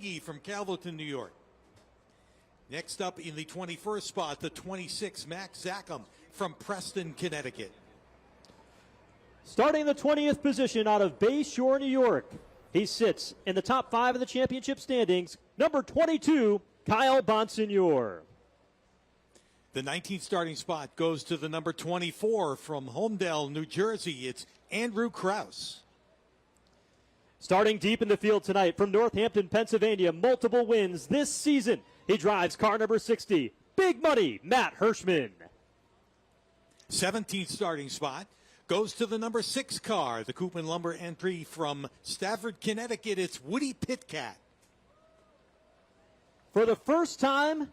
Biggie from Calverton, New York. Next up in the 21st spot, the 26, Max Zackham from Preston, Connecticut. Starting in the 20th position out of Bay Shore, New York. He sits in the top 5 of the championship standings. Number 22, Kyle Bonsignor. The 19th starting spot goes to the number 24 from Holmdel, New Jersey. It's Andrew Kraus. Starting deep in the field tonight from Northampton, Pennsylvania, multiple wins this season. He drives car number 60, Big Money, Matt Hirschman. 17th starting spot goes to the number 6 car, the Koopman Lumber entry from Stafford, Connecticut. It's Woody Pitcat. For the first time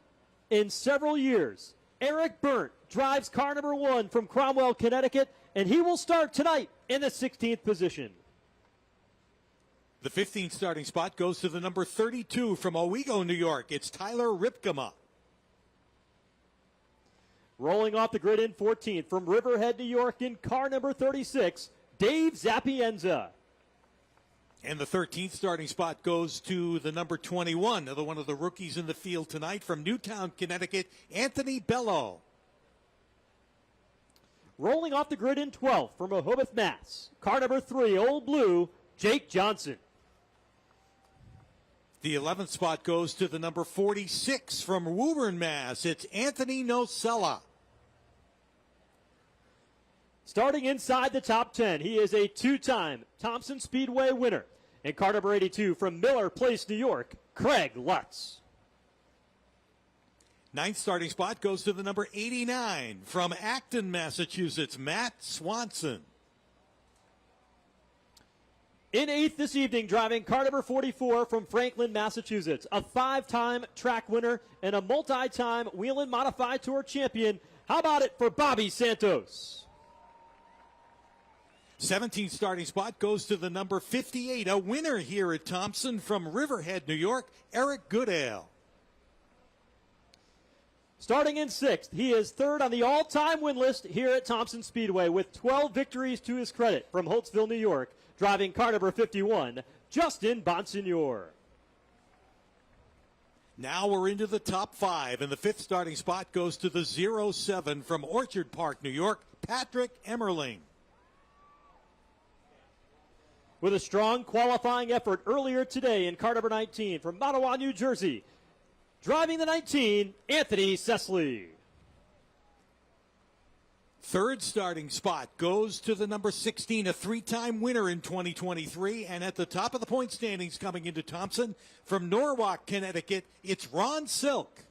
in several years, Eric Burnt drives car number 1 from Cromwell, Connecticut, and he will start tonight in the 16th position. The 15th starting spot goes to the number 32 from Owego, New York. It's Tyler Ripkema. Rolling off the grid in 14th from Riverhead, New York in car number 36, Dave Zapienza. And the 13th starting spot goes to the number 21, another one of the rookies in the field tonight from Newtown, Connecticut, Anthony Bello. Rolling off the grid in 12th from Rehoboth, Mass, car number 3, Old Blue, Jake Johnson. The 11th spot goes to the number 46 from Woburn, Mass. It's Anthony Nocella. Starting inside the top 10, he is a 2-time Thompson Speedway winner. And car number 82 from Miller Place, New York, Craig Lutz. 9th starting spot goes to the number 89 from Acton, Massachusetts, Matt Swanson. In 8th this evening, driving car number 44 from Franklin, Massachusetts, a 5-time track winner and a multi-time Whelen Modified Tour champion. How about it for Bobby Santos? 17th starting spot goes to the number 58, a winner here at Thompson from Riverhead, New York, Eric Goodale. Starting in 6th, he is 3rd on the all-time win list here at Thompson Speedway with 12 victories to his credit from Holtzville, New York. Driving car number 51, Justin Bonsignor. Now we're into the top 5, and the 5th starting spot goes to the 07 from Orchard Park, New York, Patrick Emmerling. With a strong qualifying effort earlier today in car number 19 from Ottawa, New Jersey. Driving the 19, Anthony Sesley. 3rd starting spot goes to the number 16, a 3-time winner in 2023. And at the top of the point standings coming into Thompson from Norwalk, Connecticut, it's Ron Silk.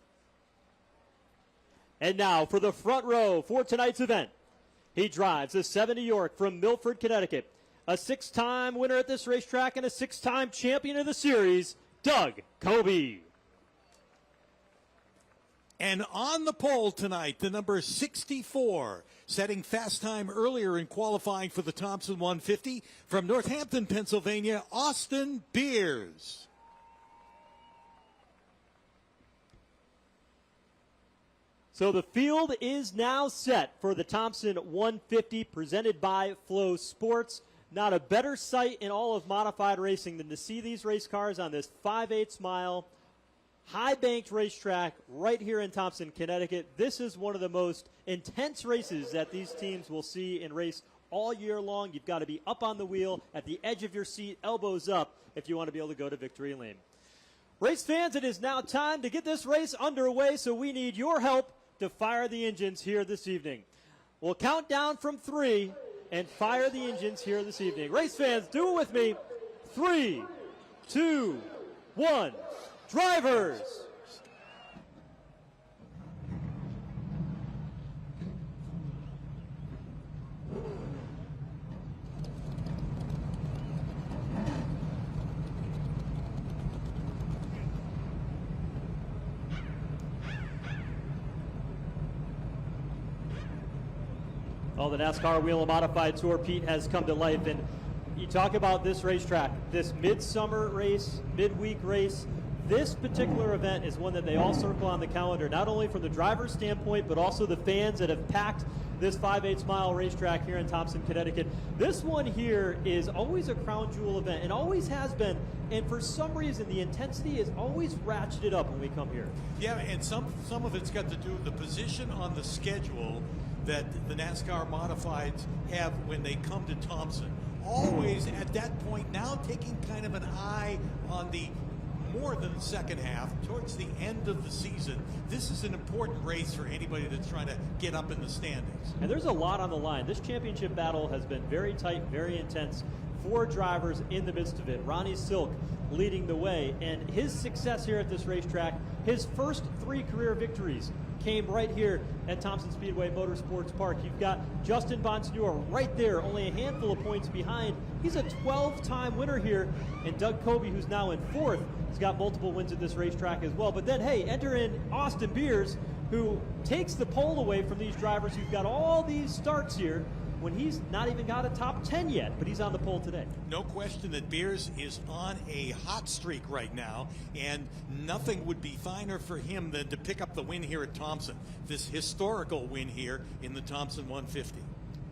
And now for the front row for tonight's event. He drives the 7 New York from Milford, Connecticut. A 6-time winner at this racetrack and a 6-time champion of the series, Doug Kobe. And on the pole tonight, the number 64, setting fast time earlier in qualifying for the Thompson 150 from Northampton, Pennsylvania, Austin Beers. So the field is now set for the Thompson 150 presented by Flow Sports. Not a better sight in all of modified racing than to see these race cars on this 5/8 mile high-banked racetrack right here in Thompson, Connecticut. This is one of the most intense races that these teams will see and race all year long. You've got to be up on the wheel, at the edge of your seat, elbows up, if you want to be able to go to victory lane. Race fans, it is now time to get this race underway, so we need your help to fire the engines here this evening. We'll count down from 3 and fire the engines here this evening. Race fans, do it with me. 3, 2, 1. Drivers! Well, the NASCAR Whelen Modified Tour, Pete, has come to life. And you talk about this racetrack, this midsummer race, midweek race, This particular event is one that they all circle on the calendar, not only from the driver's standpoint, but also the fans that have packed this 5/8 mile racetrack here in Thompson, Connecticut. This one here is always a crown jewel event, and always has been, and for some reason the intensity is always ratcheted up when we come here. Yeah, and some of it's got to do with the position on the schedule that the NASCAR Modifieds have when they come to Thompson. Always at that point now taking kind of an eye on the more than the second half, towards the end of the season. This is an important race for anybody that's trying to get up in the standings. And there's a lot on the line. This championship battle has been very tight, very intense. 4 drivers in the midst of it. Ronnie Silk leading the way, and his success here at this racetrack, his first 3 career victories came right here at Thompson Speedway Motorsports Park. You've got Justin Bonsignor right there, only a handful of points behind. He's a 12-time winner here, and Doug Kobe, who's now in 4th, has got multiple wins at this racetrack as well. But then, hey, enter in Austin Beers, who takes the pole away from these drivers who've got all these starts here, when he's not even got a top 10 yet, but he's on the pole today. No question that Beers is on a hot streak right now, and nothing would be finer for him than to pick up the win here at Thompson, this historical win here in the Thompson 150.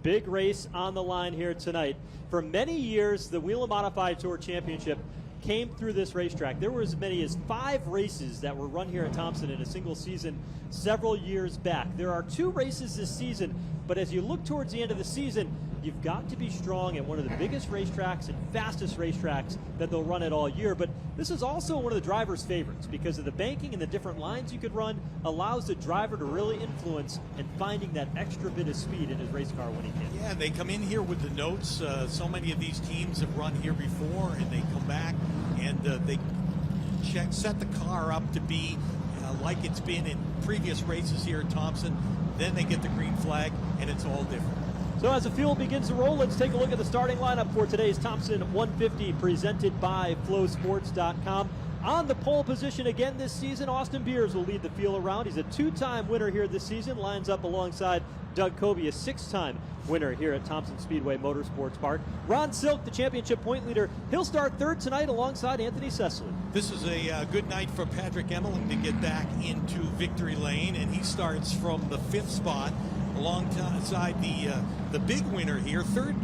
Big race on the line here tonight. For many years, the Whelen Modified Tour Championship came through this racetrack. There were as many as 5 races that were run here at Thompson in a single season several years back. There are 2 races this season, but as you look towards the end of the season, you've got to be strong at one of the biggest racetracks and fastest racetracks that they'll run it all year. But this is also one of the driver's favorites because of the banking and the different lines you could run, allows the driver to really influence and finding that extra bit of speed in his race car when he can. Yeah, and they come in here with the notes. So many of these teams have run here before, and they come back and they set the car up to be like it's been in previous races here at Thompson. Then they get the green flag, and it's all different. So as the field begins to roll, let's take a look at the starting lineup for today's Thompson 150 presented by FloSports.com. On the pole position again this season, Austin Beers will lead the field around. He's a 2-time winner here this season, lines up alongside Doug Kobe, a 6-time winner here at Thompson Speedway Motorsports Park. Ron Silk, the championship point leader, he'll start 3rd tonight alongside Anthony Cecily. This is a good night for Patrick Emmerling to get back into victory lane, and he starts from the 5th spot alongside the big winner here, third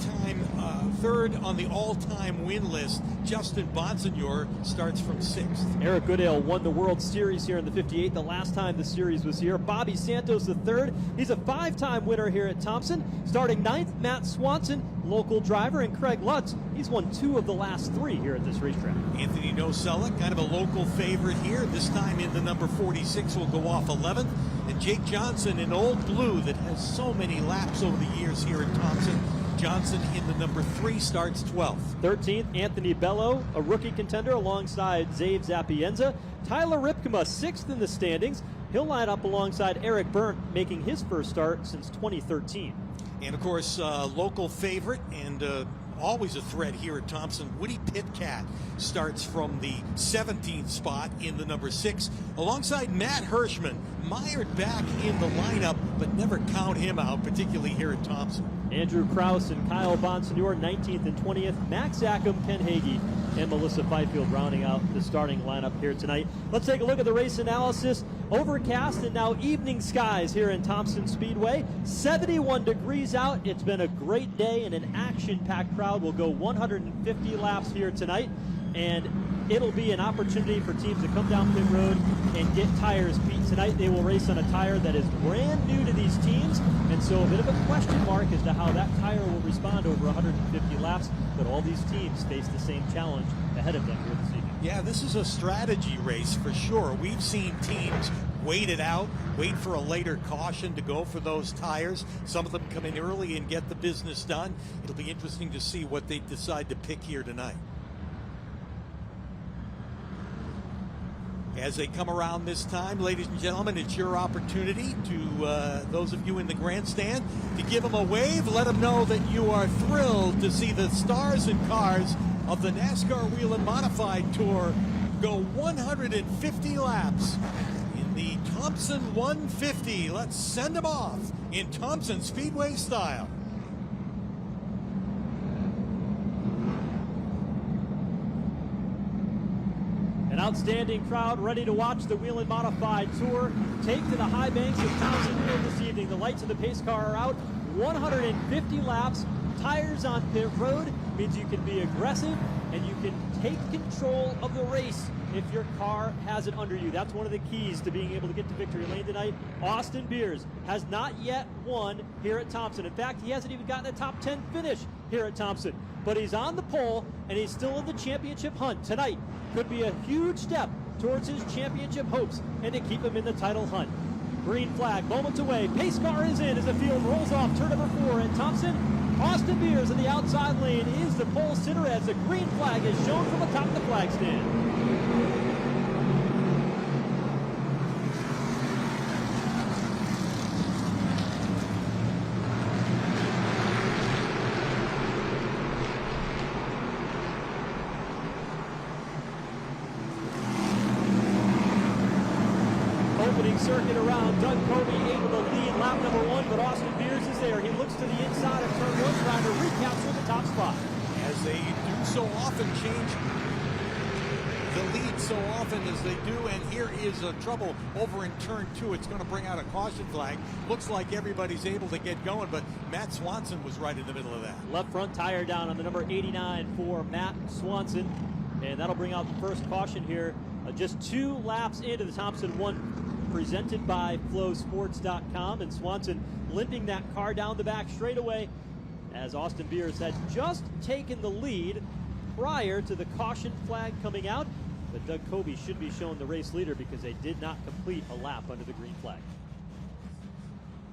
on the all-time win list. Justin Bonsignor starts from 6th. Eric Goodale won the World Series here in the 58, the last time the series was here. Bobby Santos III, he's a 5-time winner here at Thompson. Starting 9th, Matt Swanson, local driver, and Craig Lutz, he's won 2 of the last 3 here at this racetrack. Anthony Nosella, kind of a local favorite here. This time in the number 46 will go off 11th. And Jake Johnson, an old blue that has so many laps over the years here at Thompson. Johnson in the number 3 starts 12th. 13th, Anthony Bello, a rookie contender alongside Zave Zapienza. Tyler Ripkema, 6th in the standings. He'll line up alongside Eric Berndt, making his first start since 2013. And of course, local favorite and always a threat here at Thompson, Woody Pitcat starts from the 17th spot in the number 6 alongside Matt Hirschman, mired back in the lineup, but never count him out, particularly here at Thompson. Andrew Krause and Kyle Bonsignor, 19th and 20th. Max Ackham, Ken Hagee, and Melissa Fifield rounding out the starting lineup here tonight. Let's take a look at the race analysis. Overcast and now evening skies here in Thompson Speedway. 71 degrees out. It's been a great day, and an action-packed crowd will go 150 laps here tonight. And it'll be an opportunity for teams to come down pit road and get tires beat. Tonight they will race on a tire that is brand new to these teams, and so a bit of a question mark as to how that tire will respond over 150 laps, but all these teams face the same challenge ahead of them here this evening. Yeah, this is a strategy race for sure. We've seen teams wait it out, wait for a later caution to go for those tires. Some of them come in early and get the business done. It'll be interesting to see what they decide to pick here tonight. As they come around this time, ladies and gentlemen, it's your opportunity to, those of you in the grandstand, to give them a wave. Let them know that you are thrilled to see the stars and cars of the NASCAR Whelen Modified Tour go 150 laps in the Thompson 150. Let's send them off in Thompson Speedway style. And outstanding crowd ready to watch the Whelen Modified Tour take to the high banks of Thompson Field this evening. The lights of the pace car are out. 150 laps. Tires on pit road means you can be aggressive and you can take control of the race if your car has it under you. That's one of the keys to being able to get to victory lane tonight. Austin Beers has not yet won here at Thompson. In fact, he hasn't even gotten a top 10 finish here at Thompson. But he's on the pole and he's still in the championship hunt. Tonight could be a huge step towards his championship hopes and to keep him in the title hunt. Green flag moments away. Pace car is in as the field rolls off turn number 4 at Thompson. Austin Beers in the outside lane is the pole sitter as the green flag is shown from atop the flag stand. Opening circuit around, Doug Covey able to lead lap number 1, but Austin Beers is there. He looks to the inside of turn 1, trying to recapture the top spot. As they do so often, change the lead so often as they do, and here is a trouble over in turn 2. It's going to bring out a caution flag. Looks like everybody's able to get going, but Matt Swanson was right in the middle of that. Left front tire down on the number 89 for Matt Swanson, and that'll bring out the first caution here. Just 2 laps into the Thompson 1 presented by FloSports.com, and Swanson limping that car down the back straightaway as Austin Beers had just taken the lead prior to the caution flag coming out. But Doug Covey should be shown the race leader because they did not complete a lap under the green flag.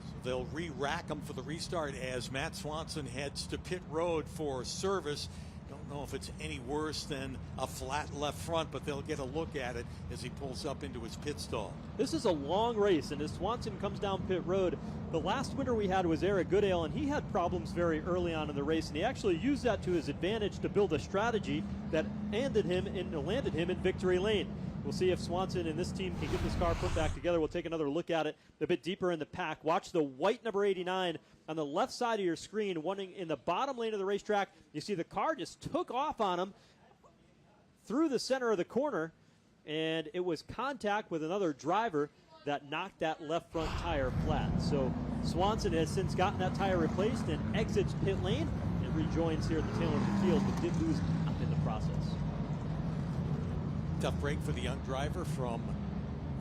So they'll re-rack them for the restart as Matt Swanson heads to pit road for service. Don't know if it's any worse than a flat left front, but they'll get a look at it as he pulls up into his pit stall. This is a long race, and as Swanson comes down pit road, the last winner we had was Eric Goodale, and he had problems very early on in the race, and he actually used that to his advantage to build a strategy that landed him in victory lane. We'll see if Swanson and this team can get this car put back together. We'll take another look at it a bit deeper in the pack. Watch the white number 89 on the left side of your screen, one in the bottom lane of the racetrack. You see the car just took off on him through the center of the corner, and it was contact with another driver that knocked that left front tire flat. So Swanson has since gotten that tire replaced and exits pit lane and rejoins here at the tail end of the field, but did lose up in the process. Tough break for the young driver from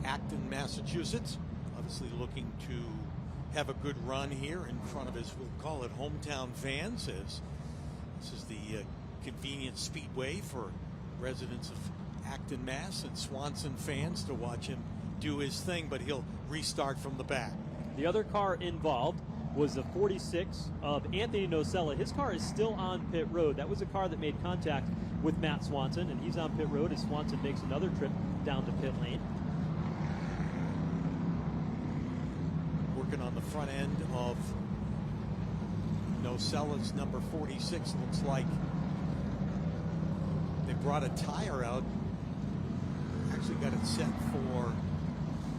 Acton, Massachusetts. Obviously looking to have a good run here in front of his, we'll call it, hometown fans, as this is the convenient speedway for residents of Acton, Mass, and Swanson fans to watch him do his thing, but he'll restart from the back. The other car involved was the 46 of Anthony Nocella. His car is still on pit road. That was a car that made contact with Matt Swanson, and he's on pit road as Swanson makes another trip down to pit lane. Working on the front end of Nocella's number 46. Looks like they brought a tire out. Actually got it set for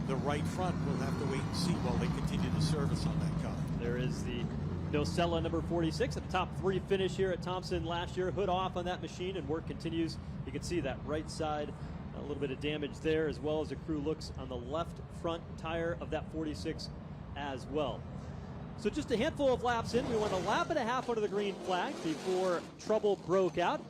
the right front. We'll have to wait and see while they continue the service on that car. There is the Nocella number 46 at the top 3 finish here at Thompson last year. Hood off on that machine and work continues. You can see that right side, a little bit of damage there, as well as the crew looks on the left front tire of that 46 as well. So just a handful of laps in. We went a lap and a half under the green flag before trouble broke out.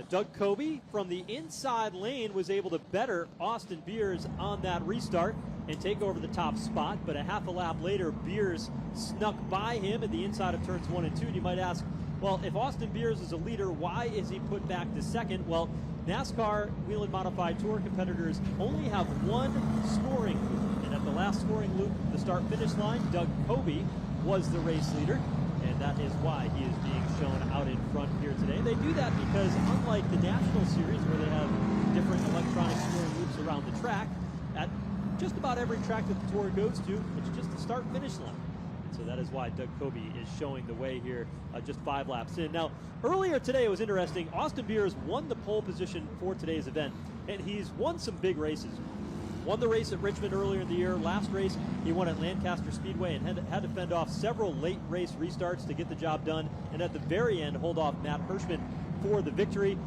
Doug Covey from the inside lane was able to better Austin Beers on that restart and take over the top spot, but a half a lap later, Beers snuck by him at the inside of turns 1 and 2. And you might ask, well, if Austin Beers is a leader, why is he put back to second? Well, NASCAR Whelen Modified Tour competitors only have one scoring loop, and at the last scoring loop, the start-finish line, Doug Covey was the race leader, and that is why he is being shown out in front here today. They do that because unlike the National Series, where they have different electronic scoring loops around the track, at just about every track that the tour goes to, it's just the start-finish line. So that is why Doug Covey is showing the way here just 5 laps in. Now, earlier today it was interesting. Austin Beers won the pole position for today's event, and he's won some big races. Won the race at Richmond earlier in the year. Last race, he won at Lancaster Speedway and had to fend off several late race restarts to get the job done, and at the very end, hold off Matt Hirschman for the victory.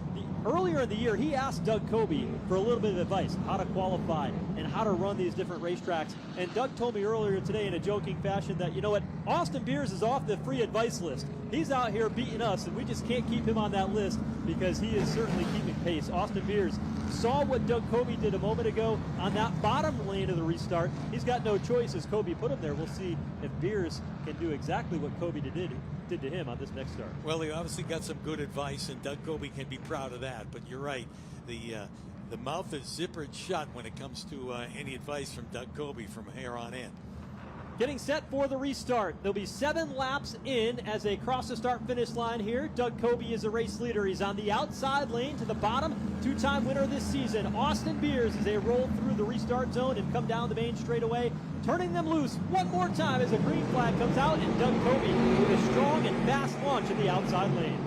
earlier in the year, he asked Doug Kobe for a little bit of advice, how to qualify and how to run these different racetracks. And Doug told me earlier today in a joking fashion that, you know what, Austin Beers is off the free advice list. He's out here beating us, and we just can't keep him on that list because he is certainly keeping pace. Austin Beers saw what Doug Kobe did a moment ago on that bottom lane of the restart. He's got no choice as Kobe put him there. We'll see if Beers can do exactly what Kobe did to him on this next start. Well, he obviously got some good advice, and Doug Kobe can be proud of that. But you're right, the mouth is zippered shut when it comes to any advice from Doug Kobe from here on in. Getting set for the restart. There'll be 7 laps in as they cross the start-finish line here. Doug Kobe is the race leader. He's on the outside lane to the bottom. 2-time winner this season, Austin Beers, as they roll through the restart zone and come down the main straightaway, turning them loose one more time as a green flag comes out, and Doug Kobe with a strong and fast launch in the outside lane.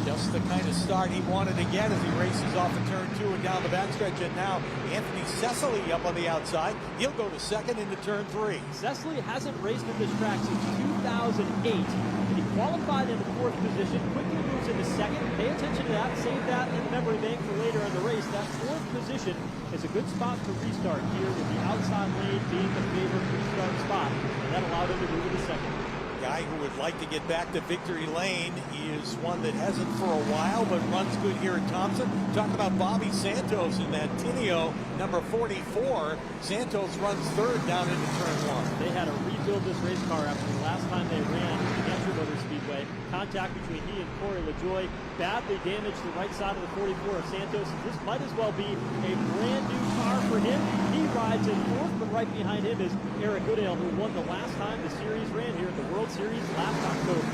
Just the kind of start he wanted to get as he races off of turn 2 and down the backstretch. And now Anthony Cecily up on the outside. He'll go to second into turn 3. Cecily hasn't raced at this track since 2008. And he qualified in the 4th position, quickly moves into second. Pay attention to that. Save that in the memory bank for later in the race. That 4th position is a good spot to restart here, with the outside lane being the favorite restart spot. And that allowed him to move into second. Guy who would like to get back to victory lane. He is one that hasn't for a while, but runs good here at Thompson. Talk about Bobby Santos in that Tinio, number 44. Santos runs 3rd down into turn 1. They had to rebuild this race car after the last time they ran at the NASCAR Speedway. Contact between he and Corey LaJoie badly damaged the right side of the 44 of Santos. This might as well be a brand new car for him. He rides in 4th, but right behind him is Eric Goodale, who won the last time the series ran here at the World Series last October.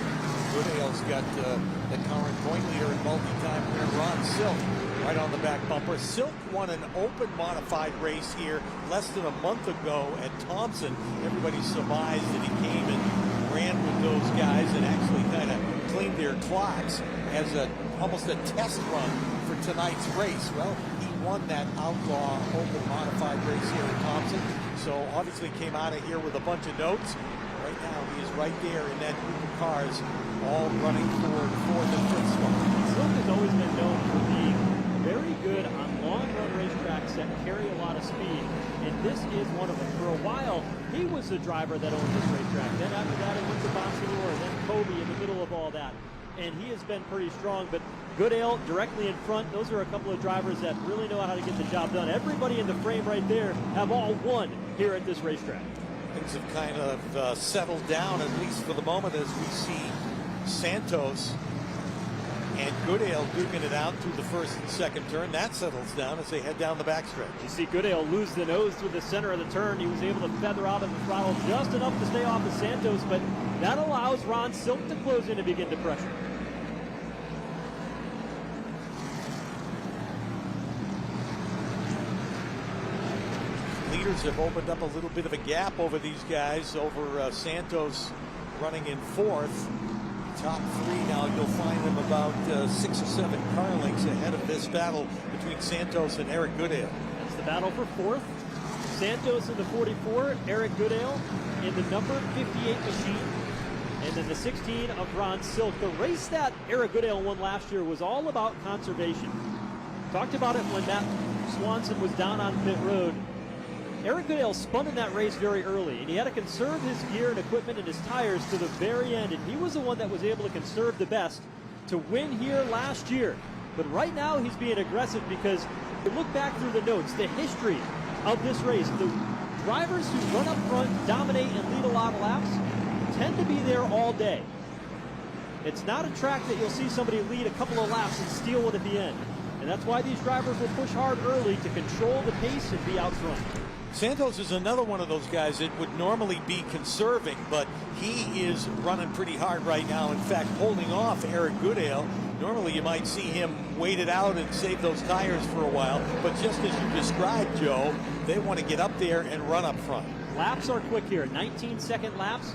Goodale's got the current point leader and multi-time winner Ron Silk right on the back bumper. Silk won an open modified race here less than a month ago at Thompson. Everybody surmised that he came and ran with those guys and actually kind of cleaned their clocks as almost a test run for tonight's race. Well, he won that outlaw open modified race here at Thompson, so obviously came out of here with a bunch of notes. Right now, he is right there in that group of cars, all running for the 4th and 5th spot. Silk has always been known for being very good on long-run racetracks that carry a lot of speed, and this is one of them. For a while, he was the driver that owned this racetrack. Then after that, it went to Bonsignor, then Kobe in the middle of all that. And he has been pretty strong, but Goodale directly in front. Those are a couple of drivers that really know how to get the job done. Everybody in the frame right there have all won here at this racetrack. Things have kind of settled down, at least for the moment, as we see Santos and Goodale duking it out through the 1st and 2nd turn. That settles down as they head down the backstretch. You see Goodale lose the nose through the center of the turn. He was able to feather out of the throttle just enough to stay off of Santos, but that allows Ron Silk to close in and begin to pressure. Leaders have opened up a little bit of a gap over these guys, over Santos running in 4th. Top 3 now, you'll find them about 6 or 7 car lengths ahead of this battle between Santos and Eric Goodale. That's the battle for 4th. Santos in the 44, Eric Goodale in the number 58 machine, and then the 16 of Ron Silk. The race that Eric Goodale won last year was all about conservation. Talked about it when Matt Swanson was down on pit road. Eric Goodale spun in that race very early, and he had to conserve his gear and equipment and his tires to the very end, and he was the one that was able to conserve the best to win here last year. But right now he's being aggressive because you look back through the notes, the history of this race, the drivers who run up front, dominate, and lead a lot of laps tend to be there all day. It's not a track that you'll see somebody lead a couple of laps and steal it at the end. And that's why these drivers will push hard early to control the pace and be out front. Santos is another one of those guys that would normally be conserving, but he is running pretty hard right now. In fact, holding off Eric Goodale. Normally you might see him wait it out and save those tires for a while, but just as you described, Joe, they want to get up there and run up front. Laps are quick here, 19-second laps.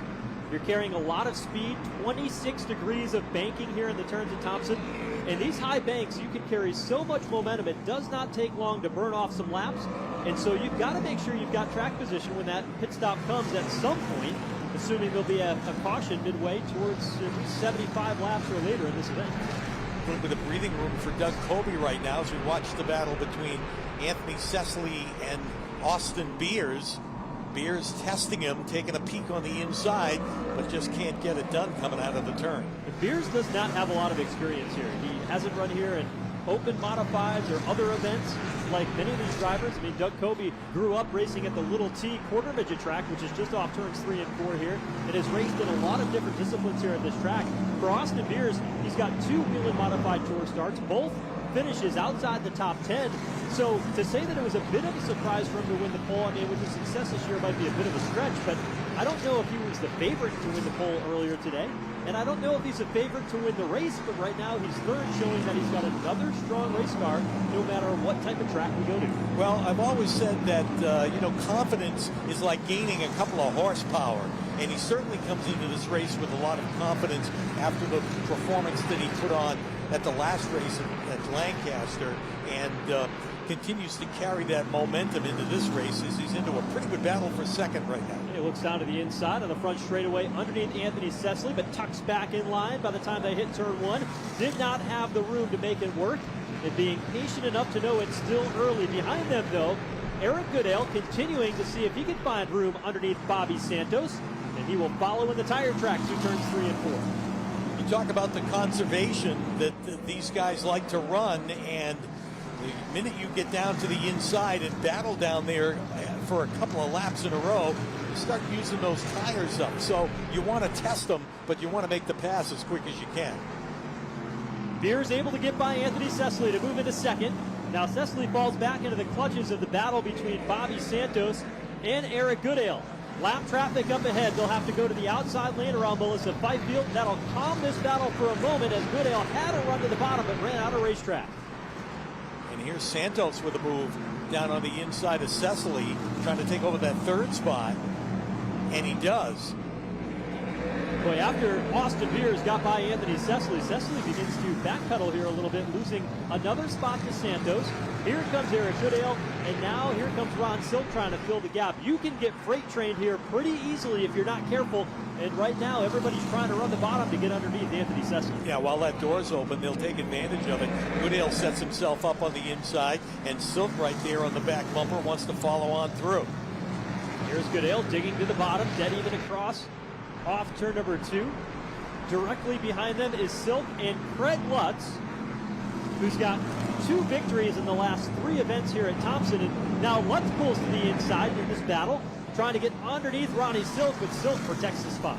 You're carrying a lot of speed, 26 degrees of banking here in the turns at Thompson. And these high banks, you can carry so much momentum, it does not take long to burn off some laps. And so you've got to make sure you've got track position when that pit stop comes at some point, assuming there'll be a caution midway towards 75 laps or later in this event. little bit of breathing room for Doug Colby right now as we watch the battle between Anthony Cecily and Austin Beers. Beers testing him, taking a peek on the inside, but just can't get it done coming out of the turn. Beers does not have a lot of experience here. He hasn't run here in open modifieds or other events like many of these drivers. I mean, Doug Colby grew up racing at the Little T quarter midget track, which is just off turns 3 and 4 here, and has raced in a lot of different disciplines here at this track. For Austin Beers, he's got 2 Whelen Modified Tour starts, both finishes outside the top 10. So to say that it was a bit of a surprise for him to win the pole, I mean, with his success this year might be a bit of a stretch, but I don't know if he was the favorite to win the pole earlier today. And I don't know if he's a favorite to win the race, but right now he's third, showing that he's got another strong race car, no matter what type of track we go to. Well, I've always said that, confidence is like gaining a couple of horsepower. And he certainly comes into this race with a lot of confidence after the performance that he put on at the last race at Lancaster, and continues to carry that momentum into this race as he's into a pretty good battle for second right now. He looks down to the inside on the front straightaway underneath Anthony Cecily, but tucks back in line by the time they hit turn 1. Did not have the room to make it work, and being patient enough to know it's still early. Behind them, though, Eric Goodale continuing to see if he can find room underneath Bobby Santos, and he will follow in the tire track through turns 3 and 4. You talk about the conservation that these guys like to run, and the minute you get down to the inside and battle down there for a couple of laps in a row, you start using those tires up. So you want to test them, but you want to make the pass as quick as you can. Beers able to get by Anthony Cecily to move into second. Now Cecily falls back into the clutches of the battle between Bobby Santos and Eric Goodale. Lap traffic up ahead. They'll have to go to the outside lane around Melissa Fifield. That'll calm this battle for a moment as Goodale had a run to the bottom but ran out of racetrack. And here's Santos with a move down on the inside of Cecily, trying to take over that third spot, and he does. Boy, after Austin Beers got by Anthony Cecily, Cecily begins to backpedal here a little bit, losing another spot to Santos. Here comes Eric Goodale, and now here comes Ron Silk trying to fill the gap. You can get freight trained here pretty easily if you're not careful, and right now everybody's trying to run the bottom to get underneath Anthony Cecily. Yeah, while that door's open, they'll take advantage of it. Goodale sets himself up on the inside, and Silk right there on the back bumper wants to follow on through. Here's Goodale digging to the bottom, dead even across off turn number 2. Directly behind them is Silk and Craig Lutz, who's got 2 victories in the last 3 events here at Thompson. And now Lutz pulls to the inside in this battle, trying to get underneath Ronnie Silk, but Silk protects the spot.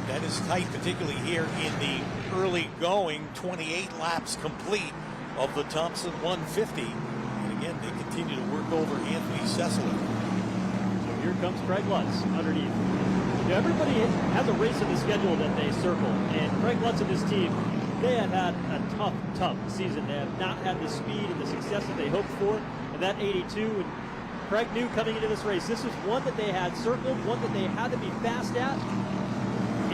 That is tight, particularly here in the early going, 28 laps complete of the Thompson 150. And again, they continue to work over Anthony Cecily. So here comes Craig Lutz underneath. You know, everybody has a race in the schedule that they circle, and Craig Lutz and his team, they have had a tough season. They have not had the speed and the success that they hoped for, and that 82. And Craig knew coming into this race, this was one that they had circled, one that they had to be fast at,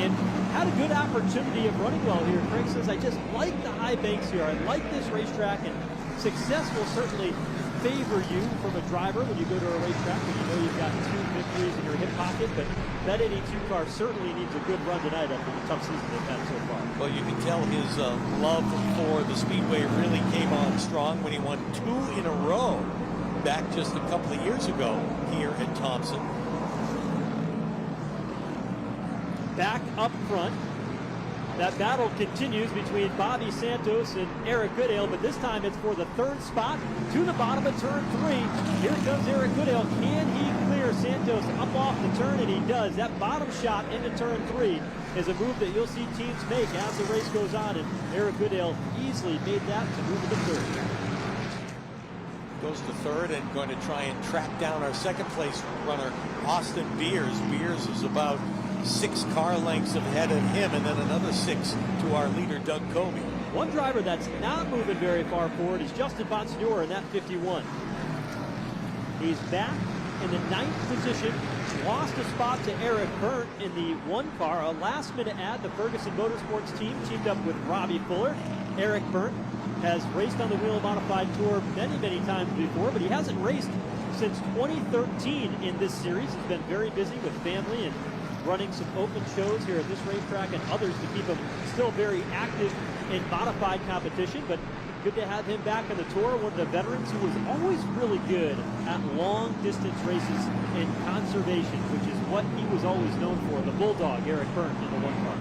and had a good opportunity of running well here. Craig says, I just like the high banks here. I like this racetrack, and success will certainly favor you from a driver when you go to a racetrack when you know you've got 2 victories in your hip pocket, but that 82 car certainly needs a good run tonight after the tough season they've had so far. Well, you can tell his love for the Speedway really came on strong when he won 2 in a row back just a couple of years ago here at Thompson. Back up front, that battle continues between Bobby Santos and Eric Goodale, but this time it's for the 3rd spot to the bottom of turn 3. Here comes Eric Goodale. Can he clear Santos up off the turn? And he does. That bottom shot into turn 3 is a move that you'll see teams make as the race goes on, and Eric Goodale easily made that to move to 3rd. Goes to 3rd and going to try and track down our 2nd place runner, Austin Beers. Beers is about 6 car lengths ahead of him, and then another 6 to our leader, Doug Colby. One driver that's not moving very far forward is Justin Bonsignore in that 51. He's back in the 9th position, lost a spot to Eric Burt in the 1 car, a last-minute add. The Ferguson Motorsports team teamed up with Robbie Fuller. Eric Burt has raced on the Whelen Modified Tour many times before, but he hasn't raced since 2013 in this series. He's been very busy with family and running some open shows here at this racetrack and others to keep him still very active in modified competition, but good to have him back on the tour. One of the veterans who was always really good at long-distance races and conservation, which is what he was always known for. The Bulldog, Eric Byrne, in the one car.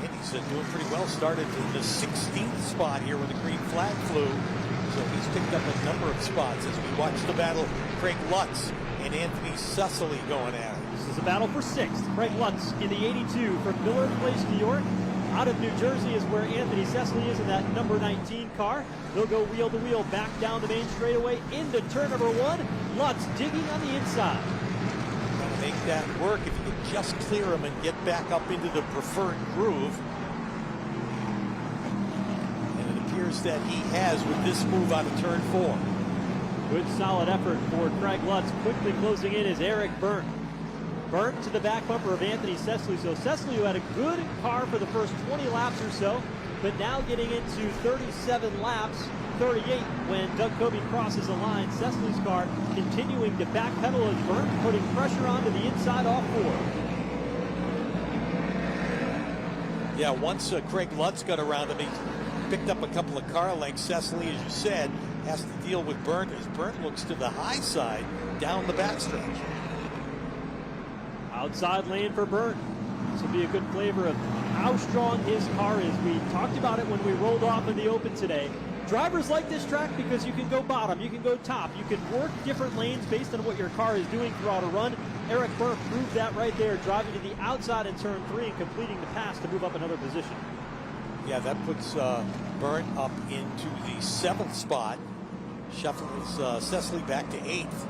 And he's doing pretty well. Started in the 16th spot here when the green flag flew. So he's picked up a number of spots as we watch the battle. Craig Lutz and Anthony Cecily going at it. This is a battle for 6th. Craig Lutz in the 82 from Miller Place, New York. Out of New Jersey is where Anthony Cecily is in that number 19 car. They'll go wheel to wheel back down the main straightaway into turn number 1. Lutz digging on the inside. Trying to make that work. If you can just clear him and get back up into the preferred groove. And it appears that he has with this move out of turn 4. Good solid effort for Craig Lutz. Quickly closing in is Eric Byrne. Byrne to the back bumper of Anthony Cecily. So Cecily, who had a good car for the first 20 laps or so, but now getting into 37 laps, 38 when Doug Coby crosses the line. Cecily's car continuing to backpedal as Byrne putting pressure onto the inside off 4. Yeah, once Craig Lutz got around him, he picked up a couple of car lengths. Cecily, as you said, has to deal with Byrne as Byrne looks to the high side down the backstretch. Outside lane for Byrne. This will be a good flavor of how strong his car is. We talked about it when we rolled off in the open today. Drivers like this track because you can go bottom, you can go top, you can work different lanes based on what your car is doing throughout a run. Eric Byrne proved that right there, driving to the outside in turn 3 and completing the pass to move up another position. Yeah, that puts Byrne up into the 7th spot. Shuffles Cecily back to 8th.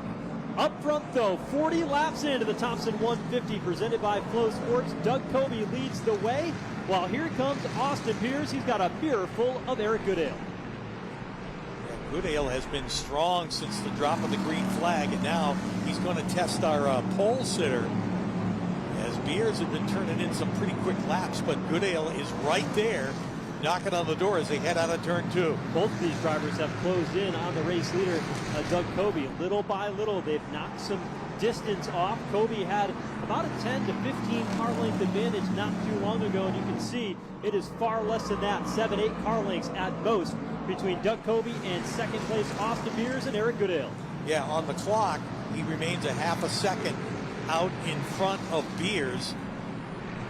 Up front, though, 40 laps into the Thompson 150 presented by Flo Sports. Doug Coby leads the way, while here comes Austin Beers. He's got a mirror full of Eric Goodale. Yeah, Goodale has been strong since the drop of the green flag, and now he's going to test our pole sitter. As Beers have been turning in some pretty quick laps, but Goodale is right there, knocking on the door as they head out of turn 2. Both of these drivers have closed in on the race leader, Doug Coby. Little by little, they've knocked some distance off. Coby had about a 10 to 15 car length advantage not too long ago, and you can see it is far less than that, 7, 8 car lengths at most between Doug Coby and second place Austin Beers and Eric Goodale. Yeah, on the clock, he remains a half a second out in front of Beers.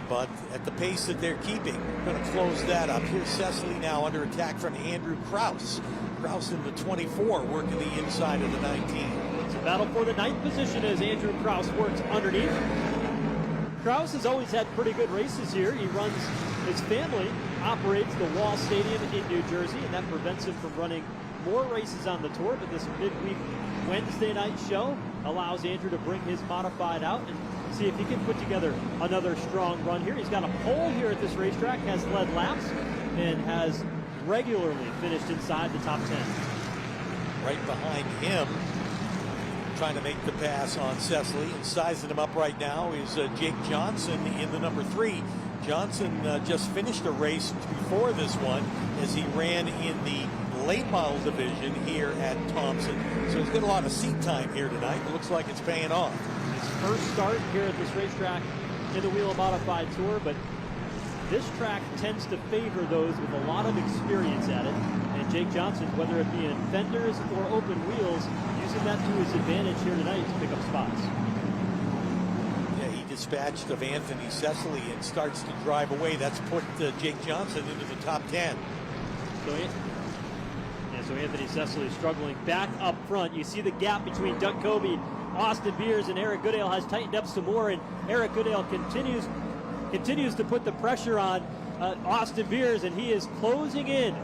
But at the pace that they're keeping, going to close that up. Here's Cecily now under attack from Andrew Kraus. Kraus in the 24, working the inside of the 19. It's a battle for the 9th position as Andrew Kraus works underneath. Kraus has always had pretty good races here. He runs, his family operates the Wall Stadium in New Jersey, and that prevents him from running more races on the tour. But this midweek Wednesday night show allows Andrew to bring his modified out and see if he can put together another strong run here. He's got a pole here at this racetrack, has led laps, and has regularly finished inside the top 10. Right behind him, trying to make the pass on Cecily, and sizing him up right now is Jake Johnson in the number 3. Johnson just finished a race before this one as he ran in the late model division here at Thompson. So he's got a lot of seat time here tonight. It looks like it's paying off. His first start here at this racetrack in the Whelen Modified Tour, but this track tends to favor those with a lot of experience at it. And Jake Johnson, whether it be in fenders or open wheels, using that to his advantage here tonight to pick up spots. Yeah, he dispatched of Anthony Cecily and starts to drive away. That's put Jake Johnson into the top 10. So Anthony Cecily struggling back up front. You see the gap between Doug Coby, Austin Beers, and Eric Goodale has tightened up some more, and Eric Goodale continues to put the pressure on Austin Beers, and he is closing in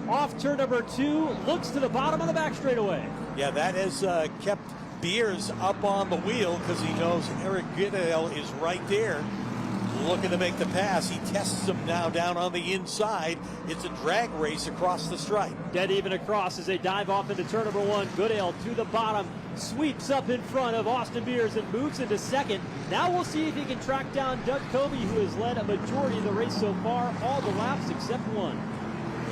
off turn number 2, looks to the bottom of the back straightaway. Yeah, that has kept Beers up on the wheel because he knows Eric Goodale is right there looking to make the pass. He tests him now down on the inside. It's a drag race across the stripe. Dead even across as they dive off into turn number 1. Goodale to the bottom, sweeps up in front of Austin Beers and moves into second. Now we'll see if he can track down Doug Coby, who has led a majority of the race so far, all the laps except 1.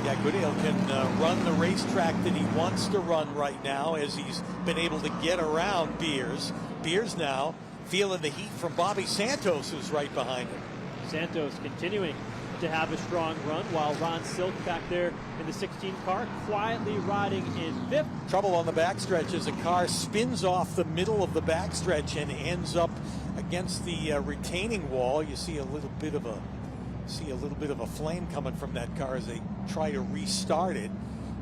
Yeah, Goodale can run the racetrack that he wants to run right now as he's been able to get around Beers. Beers now feeling the heat from Bobby Santos, who's right behind him. Santos continuing to have a strong run, while Ron Silk back there in the 16 car quietly riding in 5th. Trouble on the backstretch as a car spins off the middle of the backstretch and ends up against the retaining wall. You see a little bit of a flame coming from that car as they try to restart it.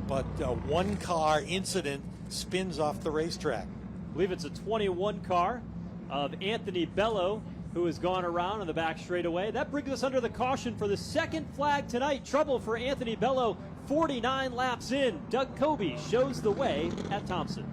But one car incident spins off the racetrack. I believe it's a 21 car of Anthony Bello, who has gone around on the back straightaway. That brings us under the caution for the second flag tonight. Trouble for Anthony Bello, 49 laps in. Doug Kobe shows the way at Thompson.